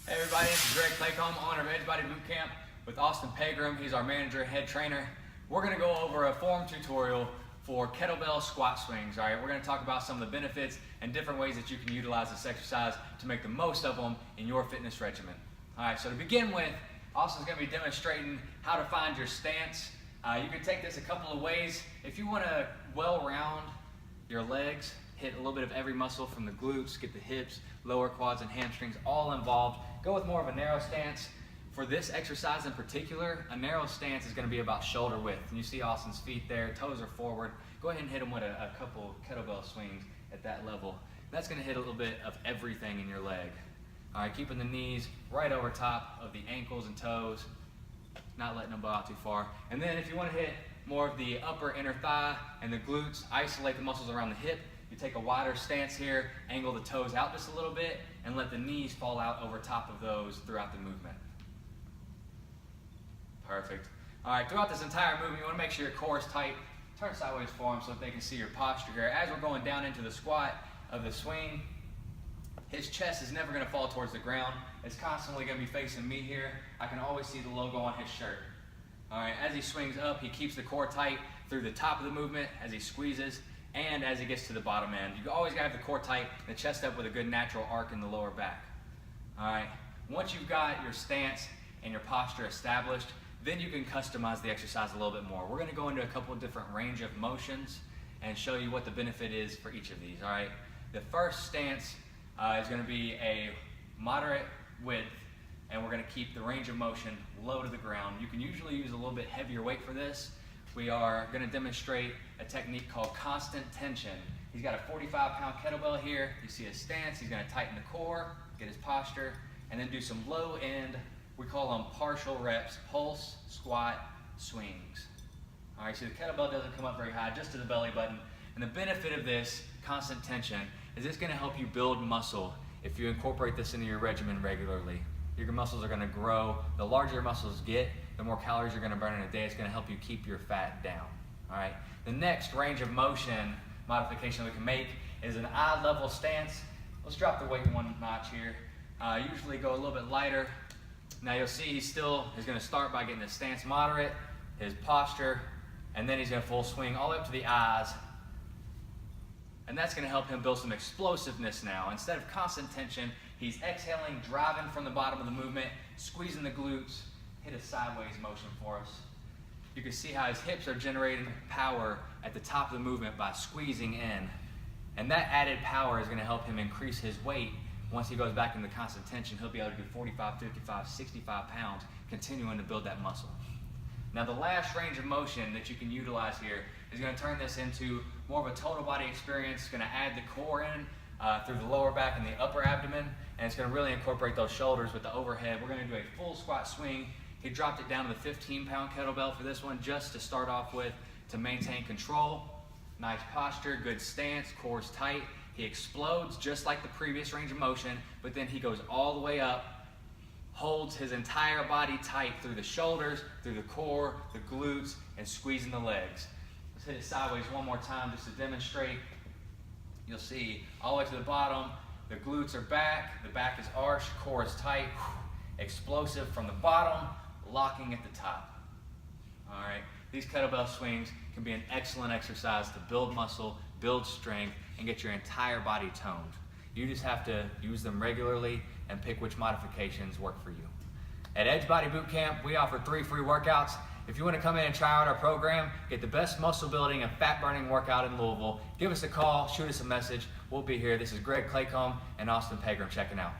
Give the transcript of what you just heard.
Hey everybody, this is Greg Claycomb, owner of Edge Body Boot Camp with Austin Pegram. He's our manager, head trainer. We're going to go over a form tutorial for kettlebell squat swings. All right, we're going to talk about some of the benefits and different ways that you can utilize this exercise to make the most of them in your fitness regimen. All right, so to begin with, Austin's going to be demonstrating how to find your stance. You can take this a couple of ways. If you want to well round your legs, hit a little bit of every muscle from the glutes, get the hips, lower quads and hamstrings all involved. Go with more of a narrow stance. For this exercise in particular, a narrow stance is going to be about shoulder width. And you see Austin's feet there, toes are forward. Go ahead and hit him with a couple kettlebell swings at that level. That's going to hit a little bit of everything in your leg. All right, keeping the knees right over top of the ankles and toes, not letting them bow out too far. And then if you want to hit more of the upper inner thigh and the glutes, isolate the muscles around the hip. You take a wider stance here, angle the toes out just a little bit, and let the knees fall out over top of those throughout the movement. Perfect. All right, throughout this entire movement, you want to make sure your core is tight. Turn sideways for them so that they can see your posture here. As we're going down into the squat of the swing, his chest is never going to fall towards the ground. It's constantly going to be facing me here. I can always see the logo on his shirt. All right, as he swings up, he keeps the core tight through the top of the movement as he squeezes, and as he gets to the bottom end. You always gotta have the core tight, the chest up with a good natural arc in the lower back. All right, once you've got your stance and your posture established, then you can customize the exercise a little bit more. We're gonna go into a couple of different range of motions and show you what the benefit is for each of these, all right? The first stance is gonna be a moderate width, and we're gonna keep the range of motion low to the ground. You can usually use a little bit heavier weight for this. We are going to demonstrate a technique called constant tension. He's got a 45-pound kettlebell here. You see his stance. He's going to tighten the core, get his posture, and then do some low end, we call them partial reps, pulse, squat, swings. All right, so the kettlebell doesn't come up very high, just to the belly button. And the benefit of this constant tension is it's going to help you build muscle if you incorporate this into your regimen regularly. Your muscles are going to grow. The larger your muscles get, the more calories you're going to burn in a day. It's going to help you keep your fat down. All right. The next range of motion modification we can make is an eye level stance. Let's drop the weight one notch here. Usually go a little bit lighter. Now you'll see he's going to start by getting his stance moderate, his posture, and then he's going to full swing all the way up to the eyes. And that's going to help him build some explosiveness now. Instead of constant tension, he's exhaling, driving from the bottom of the movement, squeezing the glutes, hit a sideways motion for us. You can see how his hips are generating power at the top of the movement by squeezing in. And that added power is going to help him increase his weight. Once he goes back into constant tension, he'll be able to do 45, 55, 65 pounds, continuing to build that muscle. Now the last range of motion that you can utilize here is going to turn this into more of a total body experience. It's going to add the core in through the lower back and the upper abdomen, and it's going to really incorporate those shoulders with the overhead. We're going to do a full squat swing. He dropped it down to the 15-pound kettlebell for this one just to start off with to maintain control. Nice posture, good stance, core's tight. He explodes just like the previous range of motion, but then he goes all the way up, holds his entire body tight through the shoulders, through the core, the glutes, and squeezing the legs. Let's hit it sideways one more time just to demonstrate. You'll see all the way to the bottom, the glutes are back, the back is arched, core is tight, explosive from the bottom, locking at the top. All right, these kettlebell swings can be an excellent exercise to build muscle, build strength, and get your entire body toned. You just have to use them regularly and pick which modifications work for you. At Edge Body Boot Camp, we offer 3 free workouts. If you want to come in and try out our program, get the best muscle building and fat burning workout in Louisville, give us a call, shoot us a message. We'll be here. This is Greg Claycomb and Austin Pegram checking out.